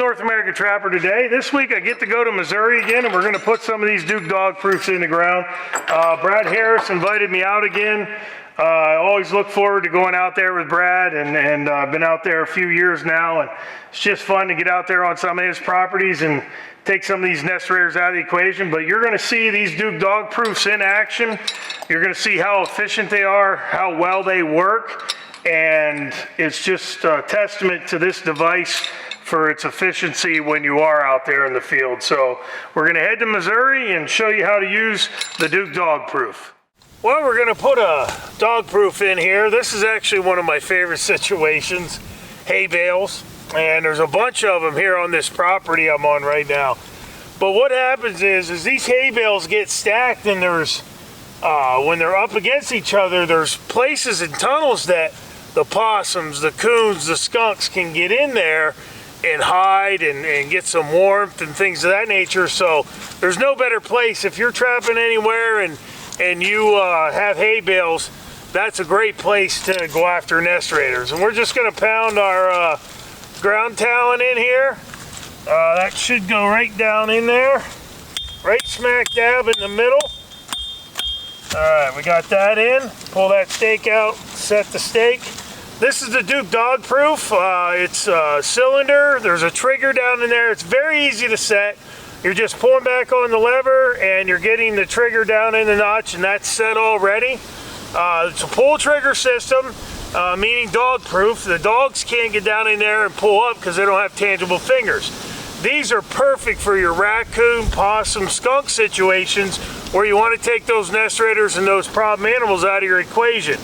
North American Trapper today. This week I get to go to Missouri again, and we're going to put some of these Duke dog proofs in the ground. Brad Harris invited me out again. I always look forward to going out there with Brad, and I've been out there a few years now, and it's just fun to get out there on some of his properties and take some of these nest raiders out of the equation. But you're going to see these Duke dog proofs in action. You're going to see how efficient they are, how well they work, and it's just a testament to this device for its efficiency when you are out there in the field. So we're going to head to Missouri and show you how to use the Duke dog proof. Well, we're going to put a dog proof in here. This is actually one of my favorite situations, hay bales, and there's a bunch of them here on this property I'm on right now. But what happens is these hay bales get stacked, and there's when they're up against each other, there's places and tunnels that the possums, the coons, the skunks can get in there and hide and get some warmth and things of that nature. So there's no better place if you're trapping anywhere and you have hay bales. That's a great place to go after nest raiders. And we're just going to pound our ground talon in here. That should go right down in there, right smack dab in the middle. All right, we got that in. Pull that stake out, set the stake. This is the Duke dog proof. It's a cylinder. There's a trigger down in there. It's very easy to set. You're just pulling back on the lever and you're getting the trigger down in the notch, and that's set already. It's a pull trigger system, meaning dog proof. The dogs can't get down in there and pull up because they don't have tangible fingers. These are perfect for your raccoon, possum, skunk situations where you want to take those nest raiders and those problem animals out of your equation.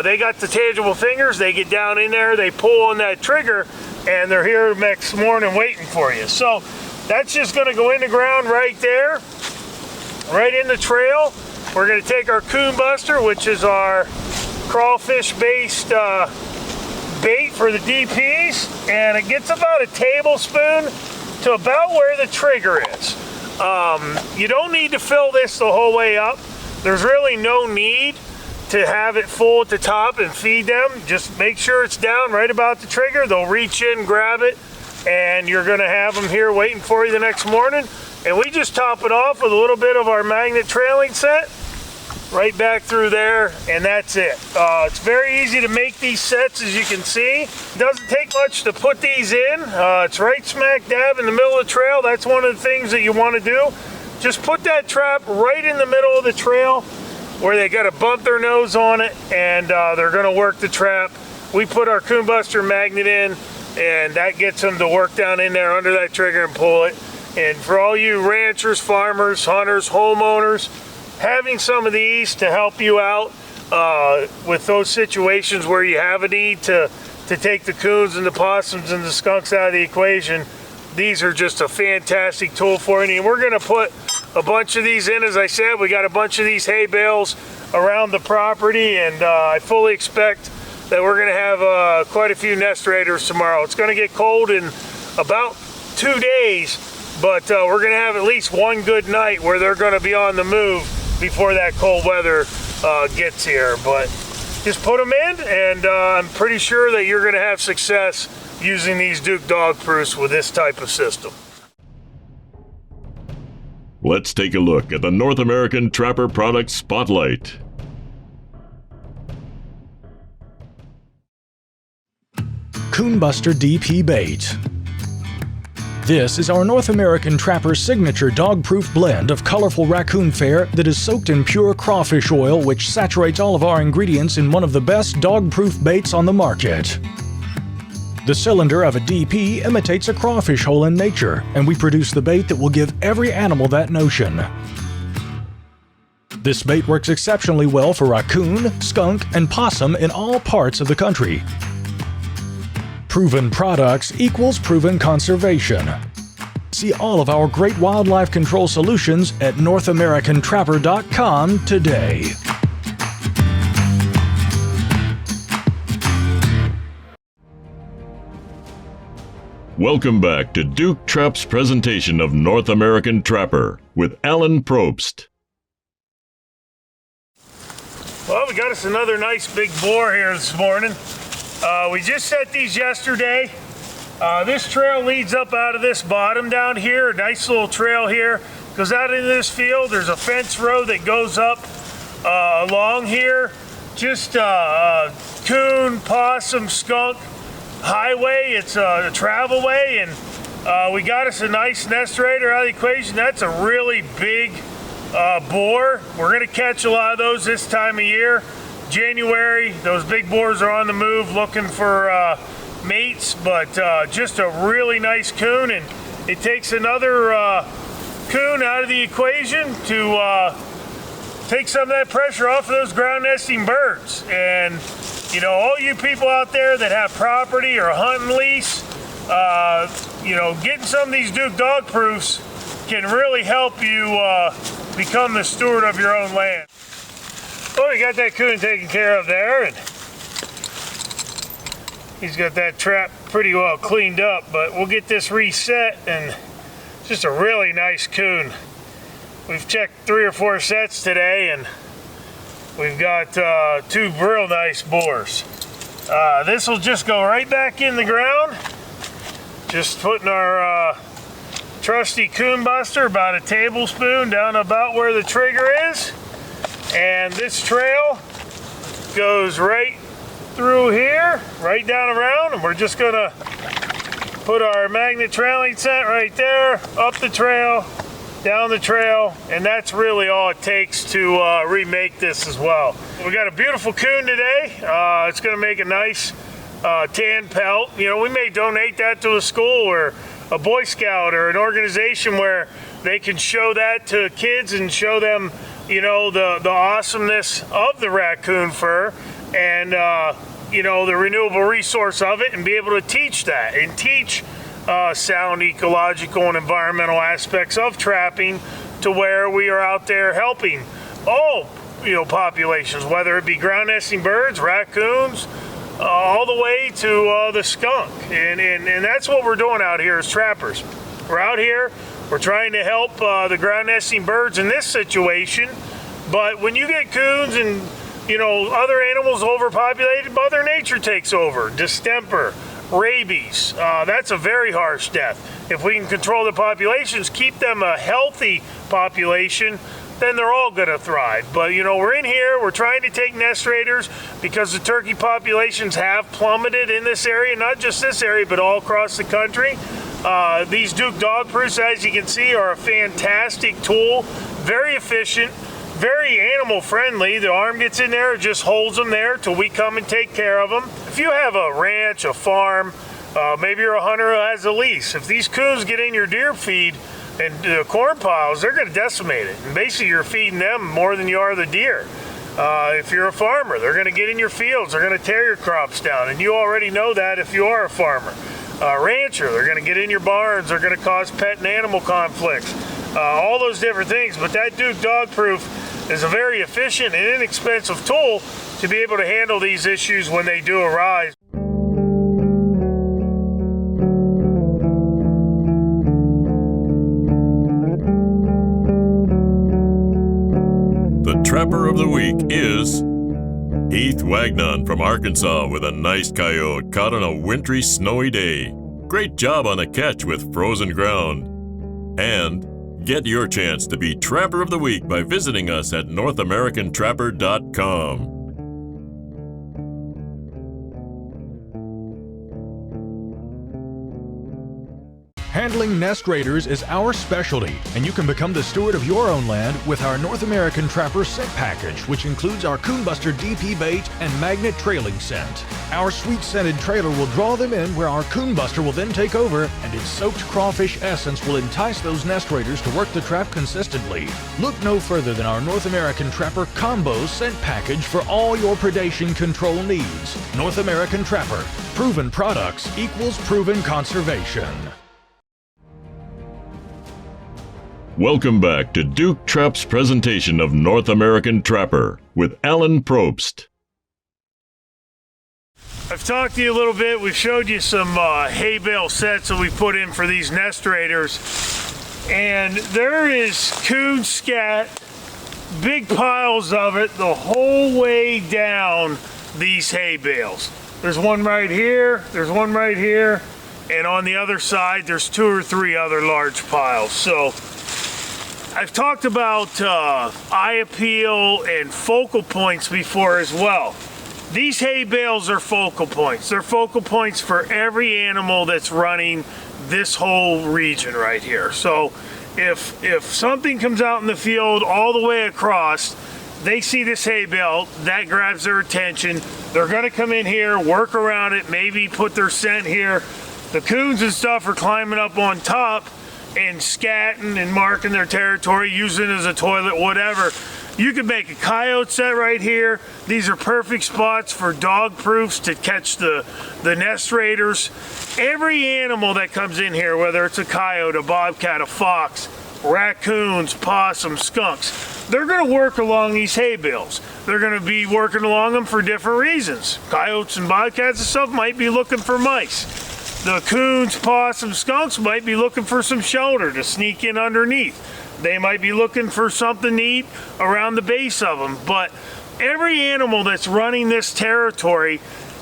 They got the tangible fingers, they get down in there, they pull on that trigger, and they're here next morning waiting for you. So that's just going to go in the ground right there, right in the trail. We're going to take our coon buster, which is our crawfish-based bait for the DPs, and it gets about a tablespoon to about where the trigger is. You don't need to fill this the whole way up. There's really no need to have it full at the top and feed them. Just make sure it's down right about the trigger. They'll reach in, grab it, and you're going to have them here waiting for you the next morning. And we just top it off with a little bit of our magnet trailing set right back through there, and that's it. It's very easy to make these sets, as you can see. It doesn't take much to put these in. It's right smack dab in the middle of the trail. That's one of the things that you want to do. Just put that trap right in the middle of the trail where they got to bump their nose on it, and they're going to work the trap. We put our coon buster magnet in, and that gets them to work down in there under that trigger and pull it. And for all you ranchers, farmers, hunters, homeowners, having some of these to help you out with those situations where you have a need to take the coons and the possums and the skunks out of the equation, these are just a fantastic tool for you. And we're going to put a bunch of these in. As I said, we got a bunch of these hay bales around the property, and I fully expect that we're going to have quite a few nest raiders tomorrow. It's going to get cold in about 2 days, but we're going to have at least one good night where they're going to be on the move before that cold weather gets here. But just put them in, and I'm pretty sure that you're going to have success using these Duke dog proofs with this type of system. Let's take a look at the North American Trapper Product Spotlight. Coonbuster DP Bait. This is our North American Trapper signature dog-proof blend of colorful raccoon fare that is soaked in pure crawfish oil, which saturates all of our ingredients in one of the best dog-proof baits on the market. The cylinder of a DP imitates a crawfish hole in nature, and we produce the bait that will give every animal that notion. This bait works exceptionally well for raccoon, skunk, and possum in all parts of the country. Proven products equals proven conservation. See all of our great wildlife control solutions at NorthAmericanTrapper.com today. Welcome back to Duke Trap's presentation of North American Trapper with Alan Probst. Well, we got us another nice big boar here this morning. We just set these yesterday. This trail leads up out of this bottom down here, a nice little trail here. Goes out into this field. There's a fence row that goes up along here. Just coon, possum, skunk highway. It's a travel way, and we got us a nice nest raider out of the equation. That's a really big boar. We're gonna catch a lot of those this time of year. January, those big boars are on the move looking for mates, but just a really nice coon, and it takes another coon out of the equation to take some of that pressure off of those ground nesting birds. And you know, all you people out there that have property or hunting lease, you know, getting some of these Duke dog proofs can really help you become the steward of your own land. Oh, we got that coon taken care of there, and he's got that trap pretty well cleaned up, but we'll get this reset, and just a really nice coon. We've checked 3 or 4 sets today, and we've got 2 real nice boars. This will just go right back in the ground. Just putting our trusty coon buster about a tablespoon down about where the trigger is. And this trail goes right through here, right down around, and we're just gonna put our magnet trailing set right there, up the trail, down the trail, and that's really all it takes to remake this as well. We got a beautiful coon today. It's gonna make a nice tan pelt. You know, we may donate that to a school or a Boy Scout or an organization where they can show that to kids and show them, you know, the awesomeness of the raccoon fur and you know, the renewable resource of it, and be able to teach that and teach sound ecological and environmental aspects of trapping, to where we are out there helping all, you know, populations, whether it be ground nesting birds, raccoons, all the way to the skunk. And that's what we're doing out here as trappers. We're out here, we're trying to help the ground nesting birds in this situation, but when you get coons and, you know, other animals overpopulated, Mother Nature takes over. Distemper, rabies, that's a very harsh death. If we can control the populations, keep them a healthy population, then they're all gonna thrive. But you know, we're in here, we're trying to take nest raiders because the turkey populations have plummeted in this area, not just this area, but all across the country. These Duke dog proofs, as you can see, are a fantastic tool, very efficient, very animal friendly. The arm gets in there, it just holds them there till we come and take care of them. If you have a ranch, a farm, maybe you're a hunter who has a lease, if these coons get in your deer feed and corn piles, they're going to decimate it. And basically you're feeding them more than you are the deer. If you're a farmer, they're going to get in your fields, they're going to tear your crops down, and you already know that if you are a farmer. Rancher, they're going to get in your barns, they're going to cause pet and animal conflicts, all those different things. But that Duke dog proof is a very efficient and inexpensive tool to be able to handle these issues when they do arise. The Trapper of the Week is Heath Wagnon from Arkansas with a nice coyote caught on a wintry, snowy day. Great job on the catch with frozen ground. And get your chance to be Trapper of the Week by visiting us at NorthAmericanTrapper.com. Handling nest raiders is our specialty, and you can become the steward of your own land with our North American Trapper Scent Package, which includes our Coon Buster DP bait and magnet trailing scent. Our sweet scented trailer will draw them in, where our Coon Buster will then take over, and its soaked crawfish essence will entice those nest raiders to work the trap consistently. Look no further than our North American Trapper Combo Scent Package for all your predation control needs. North American Trapper. Proven products equals proven conservation. Welcome back to Duke Trap's presentation of North American Trapper with Alan Probst. I've talked to you a little bit. We've showed you some hay bale sets that we put in for these nest raiders. And there is coon scat, big piles of it the whole way down these hay bales. There's one right here, there's one right here, and on the other side there's 2 or 3 other large piles. So I've talked about eye appeal and focal points before as well. These hay bales are focal points. They're focal points for every animal that's running this whole region right here. So if something comes out in the field all the way across, they see this hay bale, that grabs their attention. They're gonna come in here, work around it, maybe put their scent here. The coons and stuff are climbing up on top and scatting and marking their territory, using it as a toilet, whatever. You can make a coyote set right here. These are perfect spots for dog proofs to catch the nest raiders. Every animal that comes in here, whether it's a coyote, a bobcat, a fox, raccoons, possums, skunks, they're gonna work along these hay bales. They're gonna be working along them for different reasons. Coyotes and bobcats and stuff might be looking for mice. The coons, possums, skunks might be looking for some shelter to sneak in underneath. They might be looking for something to eat around the base of them. But every animal that's running this territory,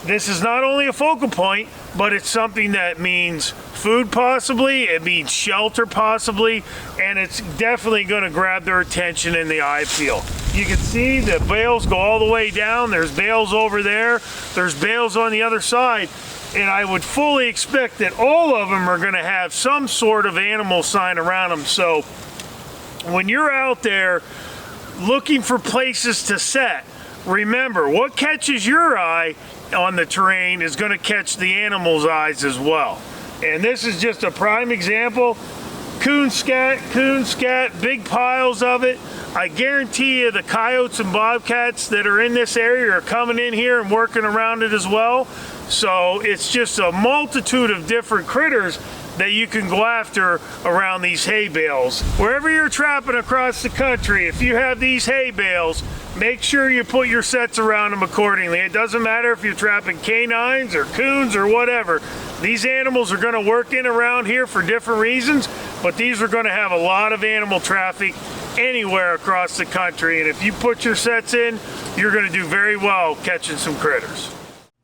this is not only a focal point, but it's something that means food possibly, it means shelter possibly, and it's definitely gonna grab their attention in the eye appeal. You can see the bales go all the way down. There's bales over there. There's bales on the other side. And I would fully expect that all of them are gonna have some sort of animal sign around them. So when you're out there looking for places to set, remember, what catches your eye on the terrain is gonna catch the animal's eyes as well. And this is just a prime example. Coon scat, big piles of it. I guarantee you the coyotes and bobcats that are in this area are coming in here and working around it as well. So it's just a multitude of different critters that you can go after around these hay bales. Wherever you're trapping across the country, if you have these hay bales, make sure you put your sets around them accordingly. It doesn't matter if you're trapping canines or coons or whatever. These animals are gonna work in around here for different reasons, but these are gonna have a lot of animal traffic anywhere across the country. And if you put your sets in, you're gonna do very well catching some critters.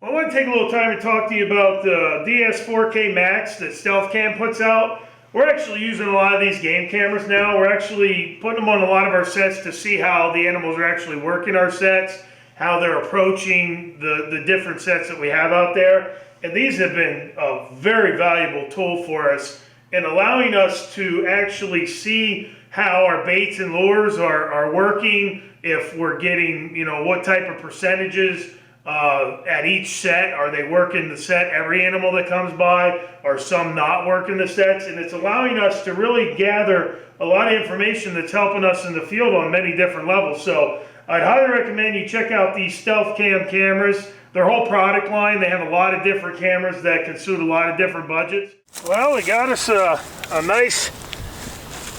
I want to take a little time to talk to you about the DS4K Max that Stealth Cam puts out. We're actually using a lot of these game cameras now. We're actually putting them on a lot of our sets to see how the animals are actually working our sets, how they're approaching the different sets that we have out there. And these have been a very valuable tool for us in allowing us to actually see how our baits and lures are working, if we're getting, you know, what type of percentages at each set. Are they working the set, every animal that comes by? Are some not working the sets? And it's allowing us to really gather a lot of information that's helping us in the field on many different levels. So I'd highly recommend you check out these Stealth Cam cameras. Their whole product line, they have a lot of different cameras that can suit a lot of different budgets. Well, we got us a nice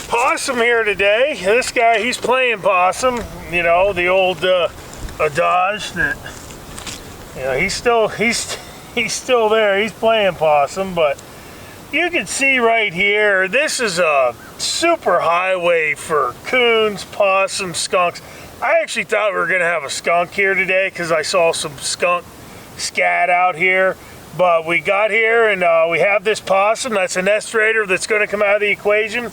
possum here today. This guy, he's playing possum, you know, the old adage that, you know, he's still there. He's playing possum, but you can see right here, this is a super highway for coons, possums, skunks. I actually thought we were gonna have a skunk here today because I saw some skunk scat out here, but we got here and we have this possum. That's a nest raider that's gonna come out of the equation.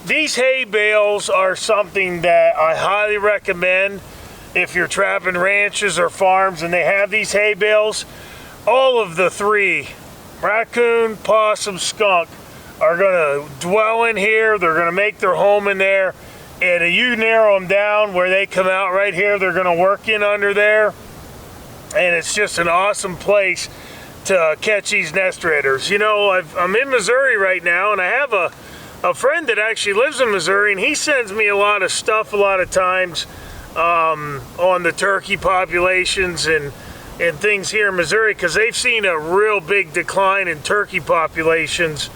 These hay bales are something that I highly recommend if you're trapping ranches or farms and they have these hay bales. All of the three, raccoon, possum, skunk, are gonna dwell in here. They're gonna make their home in there. And you narrow them down where they come out right here, they're gonna work in under there. And it's just an awesome place to catch these nest raiders. You know, I'm in Missouri right now, and I have a friend that actually lives in Missouri, and he sends me a lot of stuff a lot of times on the turkey populations and things here in Missouri, because they've seen a real big decline in turkey populations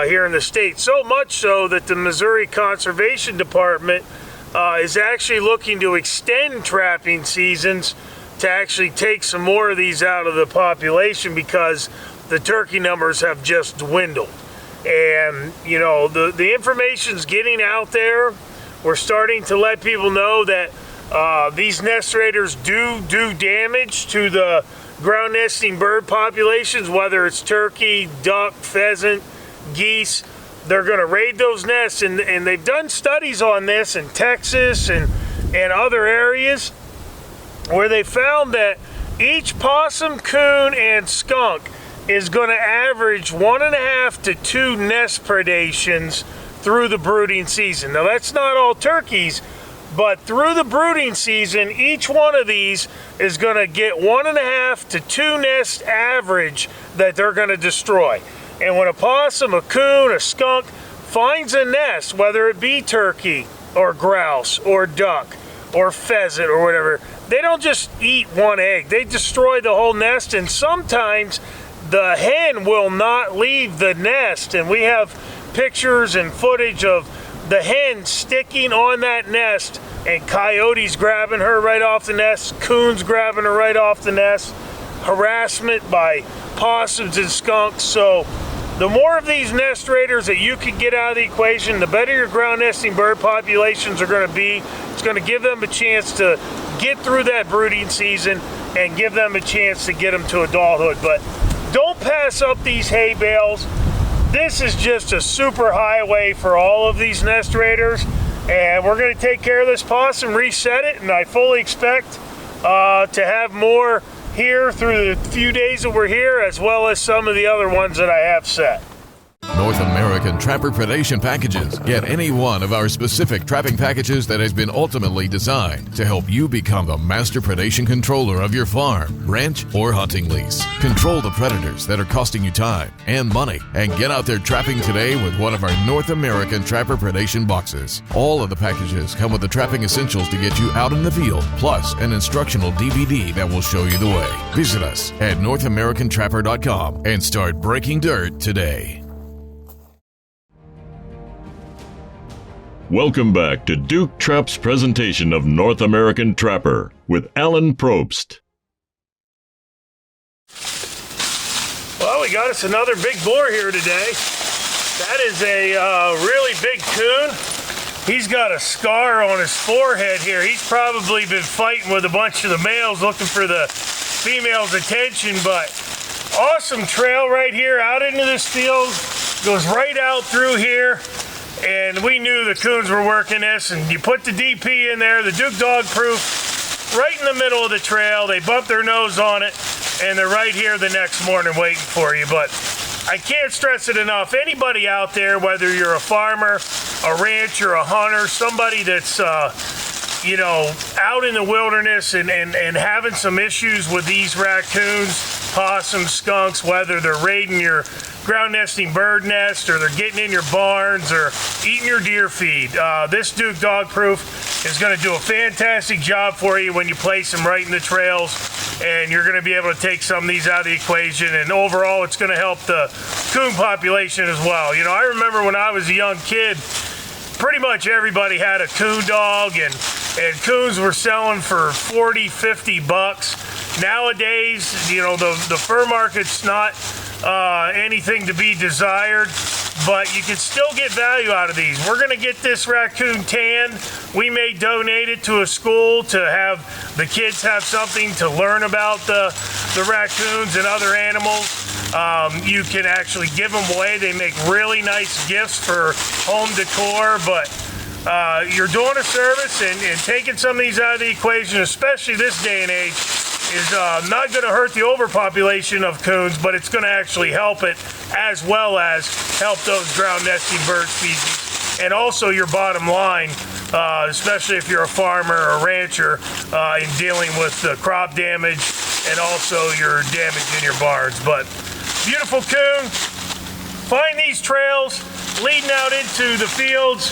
here in the state. So much so that the Missouri Conservation Department is actually looking to extend trapping seasons to actually take some more of these out of the population because the turkey numbers have just dwindled. And, you know, the information's getting out there. We're starting to let people know that these nest raiders do damage to the ground nesting bird populations, whether it's turkey, duck, pheasant, geese. They're going to raid those nests, and they've done studies on this in Texas and other areas where they found that each possum, coon, and skunk is going to average 1.5 to 2 nest predations through the brooding season. Now that's not all turkeys, but through the brooding season, each one of these is going to get 1.5 to 2 nest average that they're going to destroy. And when a possum, a coon, a skunk finds a nest, whether it be turkey or grouse or duck or pheasant or whatever, they don't just eat one egg. They destroy the whole nest, and sometimes the hen will not leave the nest. And we have pictures and footage of the hen sticking on that nest, and coyotes grabbing her right off the nest, coons grabbing her right off the nest, harassment by possums and skunks. So the more of these nest raiders that you can get out of the equation, the better your ground nesting bird populations are going to be. It's going to give them a chance to get through that brooding season and give them a chance to get them to adulthood. But don't pass up these hay bales. This is just a super highway for all of these nest raiders, and we're going to take care of this possum, reset it, and I fully expect to have more here through the few days that we're here, as well as some of the other ones that I have set. North American Trapper Predation Packages. Get any one of our specific trapping packages that has been ultimately designed to help you become the master predation controller of your farm, ranch, or hunting lease. Control the predators that are costing you time and money, and get out there trapping today with one of our North American Trapper Predation boxes. All of the packages come with the trapping essentials to get you out in the field, plus an instructional DVD that will show you the way. Visit us at NorthAmericanTrapper.com and start breaking dirt today. Welcome back to Duke Trap's presentation of North American Trapper with Alan Probst. Well, we got us another big boar here today. That is a really big coon. He's got a scar on his forehead here. He's probably been fighting with a bunch of the males looking for the female's attention, but awesome trail right here out into this field. Goes right out through here. And we knew the coons were working this, and you put the DP in there, the Duke Dog Proof, right in the middle of the trail. They bump their nose on it, and they're right here the next morning waiting for you. But I can't stress it enough. Anybody out there, whether you're a farmer, a rancher, a hunter, somebody that's out in the wilderness and having some issues with these raccoons, possums, skunks, whether they're raiding your ground nesting bird nest or they're getting in your barns or eating your deer feed, this Duke Dog Proof is going to do a fantastic job for you when you place them right in the trails, and you're going to be able to take some of these out of the equation, and overall it's going to help the coon population as well. You know, I remember when I was a young kid, pretty much everybody had a coon dog, and coons were selling for 40, 50 bucks. Nowadays, you know, the fur market's not anything to be desired, but you can still get value out of these. We're going to get this raccoon tanned. We may donate it to a school to have the kids have something to learn about the raccoons and other animals. You can actually give them away. They make really nice gifts for home decor, but you're doing a service, and taking some of these out of the equation, especially this day and age, is not going to hurt the overpopulation of coons, but it's going to actually help it, as well as help those ground nesting bird species, and also your bottom line, especially if you're a farmer or a rancher, in dealing with the crop damage and also your damage in your barns. But beautiful coon. Find these trails leading out into the fields,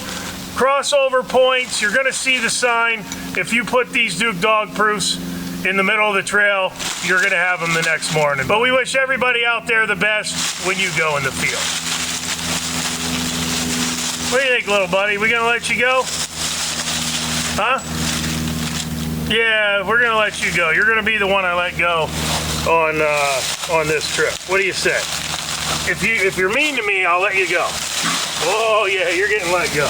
crossover points. You're going to see the sign. If you put these Duke Dog Proofs in the middle of the trail, you're going to have them the next morning. But we wish everybody out there the best when you go in the field. What do you think, little buddy? We going to let you go? Huh? Yeah, we're going to let you go. You're going to be the one I let go on this trip. What do you say? If you're mean to me, I'll let you go. Oh yeah, you're getting let go.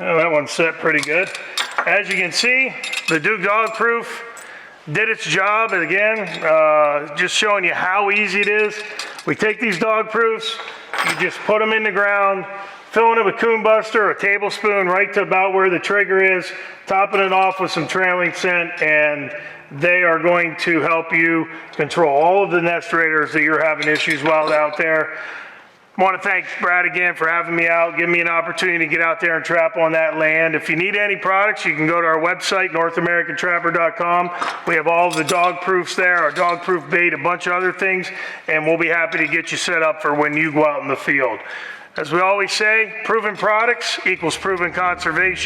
Well, that one's set pretty good. As you can see, the Duke Dog Proof did its job. Again, just showing you how easy it is. We take these dog proofs, you just put them in the ground, filling it with Coon Buster, a tablespoon right to about where the trigger is, topping it off with some trailing scent, and they are going to help you control all of the nest raiders that you're having issues with out there. I want to thank Brad again for having me out, giving me an opportunity to get out there and trap on that land. If you need any products, you can go to our website, NorthAmericanTrapper.com. We have all of the dog proofs there, our dog proof bait, a bunch of other things, and we'll be happy to get you set up for when you go out in the field. As we always say, proven products equals proven conservation.